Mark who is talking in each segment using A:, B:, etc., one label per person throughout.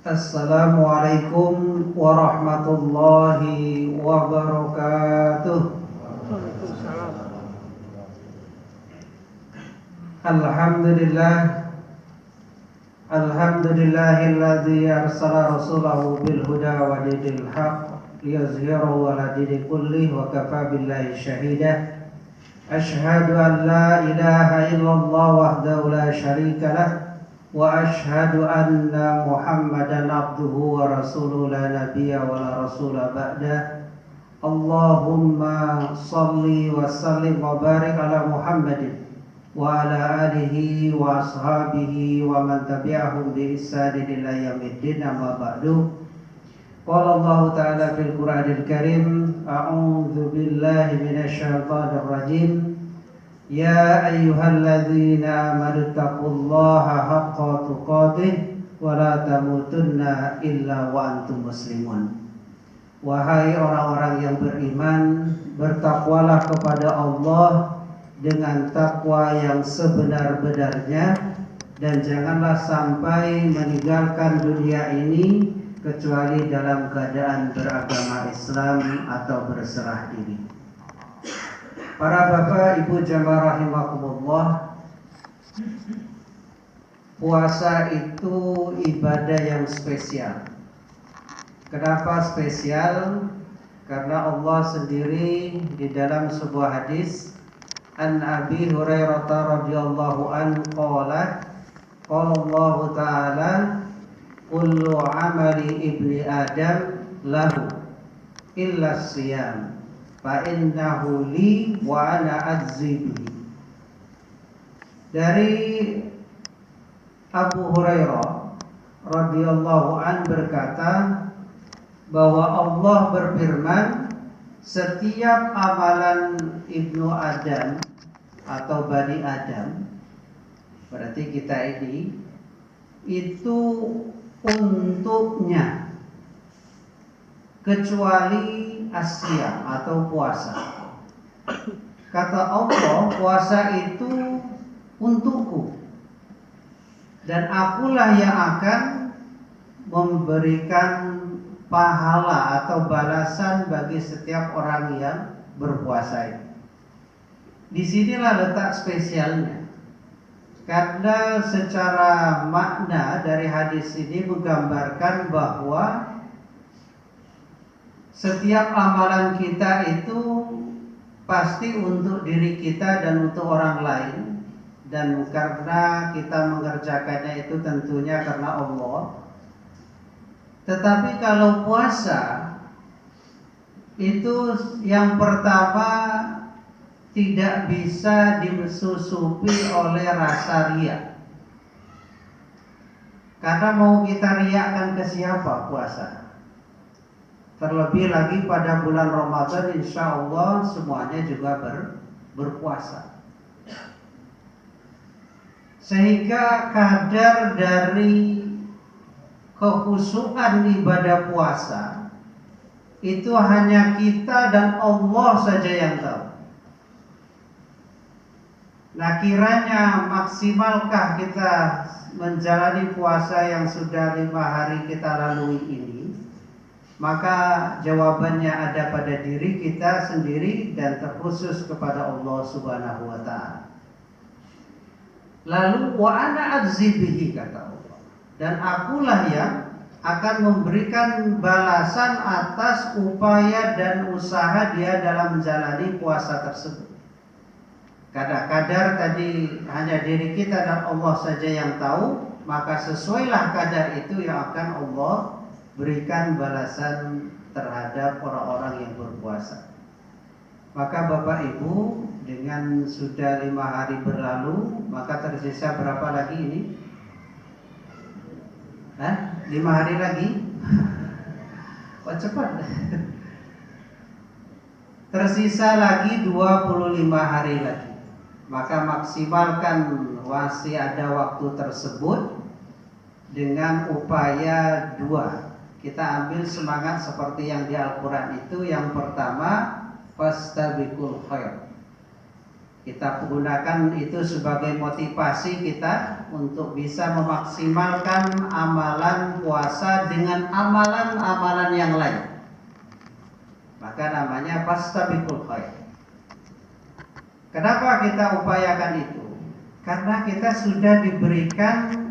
A: Assalamualaikum warahmatullahi wabarakatuh.
B: Waalaikumsalam.
A: Alhamdulillah. Alhamdulillahilladzi arsala rasulahu bil huda wa dinil haq liyuzhirahu 'ala dini kullih wa kafa billahi shahida. Asyhadu an la ilaha illallah wahdahu la syarika lah wa asyhadu anna Muhammadan abduhu wa rasuluhu la nabiyya wa la rasula ba'da. Allahumma salli wa sallim wa barik ala Muhammadin wa ala alihi wa ashabihi wa man tabi'ahum bi ihsanin ila yaumiddin, amma ba'du. Qala Allah ta'ala fil Qur'anil Karim, a'udzu billahi minasy syaithanir rajim. Ya ayyuhalladzina amanu taqullaha haqqa tuqatih wa la tamutunna illa wa antum muslimun. Wahai orang-orang yang beriman, bertakwalah kepada Allah dengan takwa yang sebenar-benarnya, dan janganlah sampai meninggalkan dunia ini kecuali dalam keadaan beragama Islam atau berserah diri. Para bapak ibu jamaah rahimakumullah, puasa itu ibadah yang spesial. Kenapa spesial? Karena Allah sendiri di dalam sebuah hadis, An Abi Hurairah radhiyallahu anhu qala Allah ta'ala kullu amali ibni Adam lahu illa siyam fa innahu li wa ana ajzi bihi. Dari Abu Hurairah radhiyallahu anhu berkata bahwa Allah berfirman, setiap amalan ibnu Adam atau Bani Adam, berarti kita ini, itu untuknya kecuali asyam atau puasa. Kata Allah, puasa itu untukku dan akulah yang akan memberikan pahala atau balasan bagi setiap orang yang berpuasa. Disinilah letak spesialnya, karena secara makna dari hadis ini menggambarkan bahwa setiap amalan kita itu pasti untuk diri kita dan untuk orang lain, dan karena kita mengerjakannya itu tentunya karena Allah. Tetapi kalau puasa itu yang pertama tidak bisa disusupi oleh rasa riya. Karena mau kita riakan ke siapa puasa? Terlebih lagi pada bulan Ramadan, insya Allah semuanya juga berpuasa. Sehingga kadar dari kekhusyukan ibadah puasa itu hanya kita dan Allah saja yang tahu. Nah, kiranya maksimalkah kita menjalani puasa yang sudah 5 hari kita lalui ini? Maka jawabannya ada pada diri kita sendiri dan terkhusus kepada Allah Subhanahu wa ta'ala. Lalu wa ana ajzi bihi, kata Allah, dan akulah yang akan memberikan balasan atas upaya dan usaha dia dalam menjalani puasa tersebut. Kadar tadi hanya diri kita dan Allah saja yang tahu, maka sesuailah kadar itu yang akan Allah berikan balasan terhadap orang-orang yang berpuasa. Maka Bapak Ibu, dengan sudah 5 hari berlalu, maka tersisa berapa lagi ini? 5 hari lagi? Kok cepat? Tersisa lagi 25 hari lagi. Maka maksimalkan masih ada waktu tersebut dengan upaya 2. Kita ambil semangat seperti yang di Al-Quran itu. Yang pertama, fastabiqul khair. Kita gunakan itu sebagai motivasi kita untuk bisa memaksimalkan amalan puasa dengan amalan-amalan yang lain. Maka namanya fastabiqul khair. Kenapa kita upayakan itu? Karena kita sudah diberikan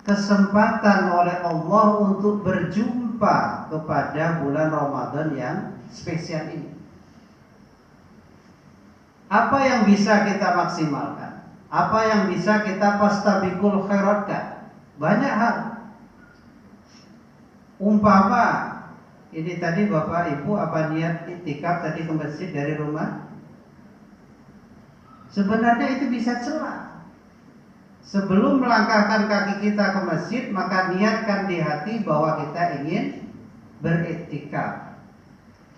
A: kesempatan oleh Allah untuk berjumpa kepada bulan Ramadan yang spesial ini. Apa yang bisa kita maksimalkan? Apa yang bisa kita fastabiqul khairatkan? Banyak hal. Umpama ini tadi Bapak Ibu apa niat iktikaf tadi ke masjid dari rumah? Sebenarnya itu bisa celah. Sebelum melangkahkan kaki kita ke masjid, maka niatkan di hati bahwa kita ingin beriktikaf.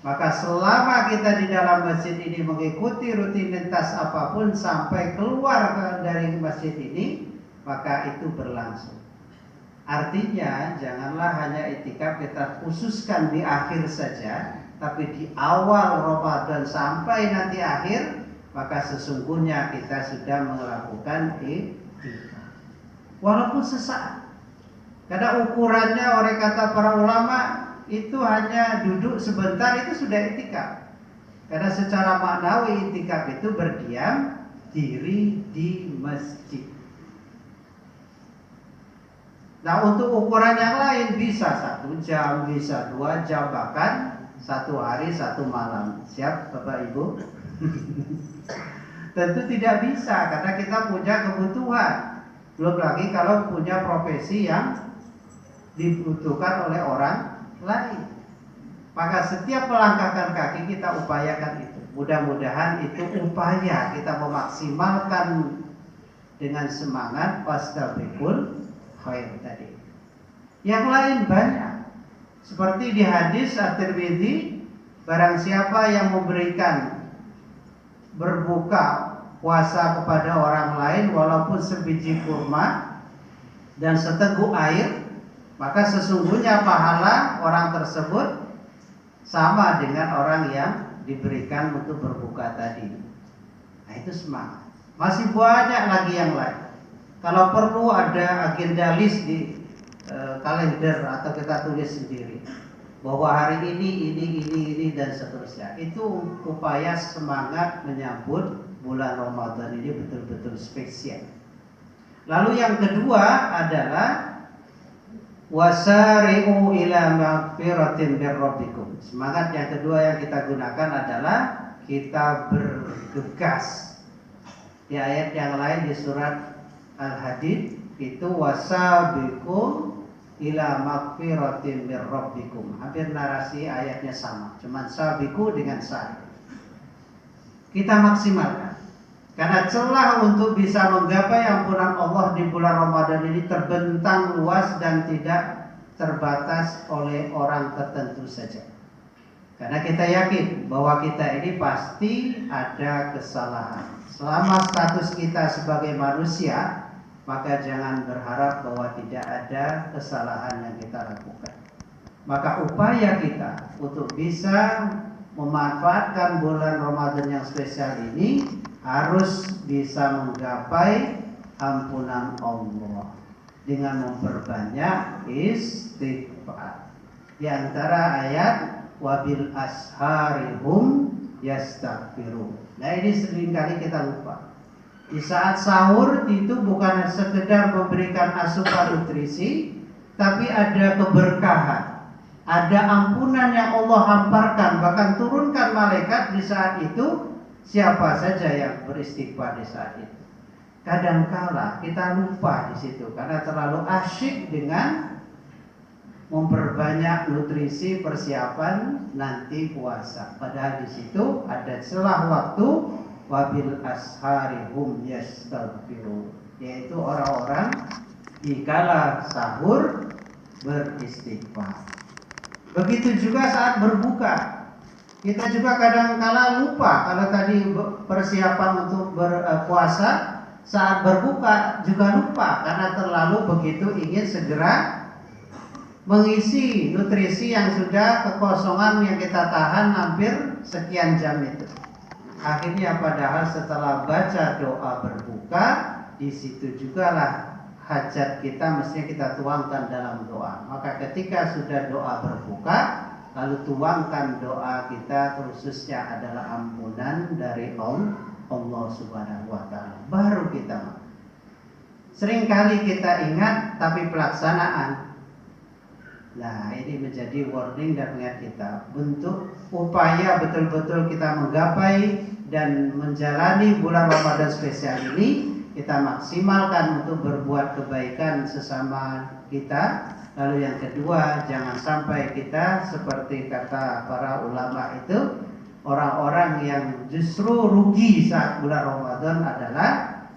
A: Maka selama kita di dalam masjid ini mengikuti rutinitas apapun sampai keluar dari masjid ini, maka itu berlangsung. Artinya janganlah hanya iktikaf kita khususkan di akhir saja, tapi di awal Ramadan sampai nanti akhir, maka sesungguhnya kita sudah melakukan iktikaf. Walaupun sesaat. Karena ukurannya oleh kata para ulama itu hanya duduk sebentar itu sudah iktikaf. Karena secara maknawi iktikaf itu berdiam diri di masjid. Nah, untuk ukuran yang lain bisa 1 jam, bisa 2 jam, bahkan 1 hari 1 malam. Siap Bapak Ibu? Tentu tidak bisa karena kita punya kebutuhan. Belum lagi kalau punya profesi yang dibutuhkan oleh orang lain. Maka setiap melangkahkan kaki kita upayakan itu. Mudah-mudahan itu upaya kita memaksimalkan dengan semangat fastabiqul khair tadi. Yang lain banyak. Seperti di hadis At-Tirmidzi, barang siapa yang memberikan berbuka puasa kepada orang lain walaupun sebiji kurma dan seteguk air, maka sesungguhnya pahala orang tersebut sama dengan orang yang diberikan untuk berbuka tadi. Nah, itu semangat. Masih banyak lagi yang lain. Kalau perlu ada agenda list di kalender atau kita tulis sendiri bahwa hari ini dan seterusnya. Itu upaya semangat menyambut bulan Ramadan ini betul-betul spesial. Lalu yang kedua adalah wasari'u ila magfiratin mir rabbikum. Semangat yang kedua yang kita gunakan adalah kita bergegas. Di ayat yang lain di surat Al-Hadid itu wasabiqu ila magfiratin mir rabbikum. Hampir narasi ayatnya sama, cuman sabiqu dengan sari. Kita maksimalkan. Karena celah untuk bisa menggapai ampunan Allah di bulan Ramadan ini terbentang luas dan tidak terbatas oleh orang tertentu saja. Karena kita yakin bahwa kita ini pasti ada kesalahan. Selama status kita sebagai manusia, maka jangan berharap bahwa tidak ada kesalahan yang kita lakukan. Maka upaya kita untuk bisa memanfaatkan bulan Ramadan yang spesial ini harus bisa menggapai ampunan Allah dengan memperbanyak istighfar. Di antara ayat wabil asharihum yastaghfirun. Nah, ini seringkali kita lupa. Di saat sahur itu bukan sekedar memberikan asupan nutrisi, tapi ada keberkahan, ada ampunan yang Allah hamparkan, bahkan turunkan malaikat di saat itu. Siapa saja yang beristighfar di saat itu. Kadangkala kita lupa di situ karena terlalu asyik dengan memperbanyak nutrisi persiapan nanti puasa. Padahal di situ ada celah waktu wabil asharihum yastaghfirun, yaitu orang-orang dikala sahur beristighfar. Begitu juga saat berbuka. Kita juga kadang-kala lupa kalau tadi persiapan untuk berpuasa, saat berbuka juga lupa karena terlalu begitu ingin segera mengisi nutrisi yang sudah kekosongan yang kita tahan hampir sekian jam itu. Akhirnya padahal setelah baca doa berbuka, di situ juga lah hajat kita mestinya kita tuangkan dalam doa. Maka ketika sudah doa berbuka, lalu tuangkan doa kita khususnya adalah ampunan dari Allah Subhanahu wa taala. Baru kita. Seringkali kita ingat tapi pelaksanaan. Nah, ini menjadi warning dan mengingat kita. Bentuk upaya betul-betul kita menggapai dan menjalani bulan Ramadan spesial ini, kita maksimalkan untuk berbuat kebaikan sesama kita. Lalu yang kedua, jangan sampai kita seperti kata para ulama itu, orang-orang yang justru rugi saat bulan Ramadan adalah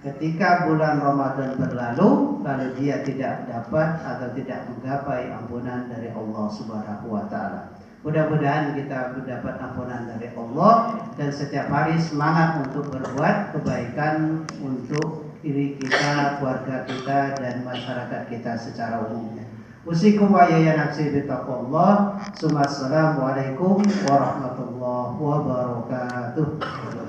A: ketika bulan Ramadan berlalu, lalu dia tidak dapat atau tidak menggapai ampunan dari Allah Subhanahu wa taala. Mudah-mudahan kita mendapat ampunan dari Allah dan setiap hari semangat untuk berbuat kebaikan untuk diri kita, keluarga kita dan masyarakat kita secara umumnya. Usikum wa ya nafsi bittaqwallah. Assalamualaikum warahmatullahi wabarakatuh.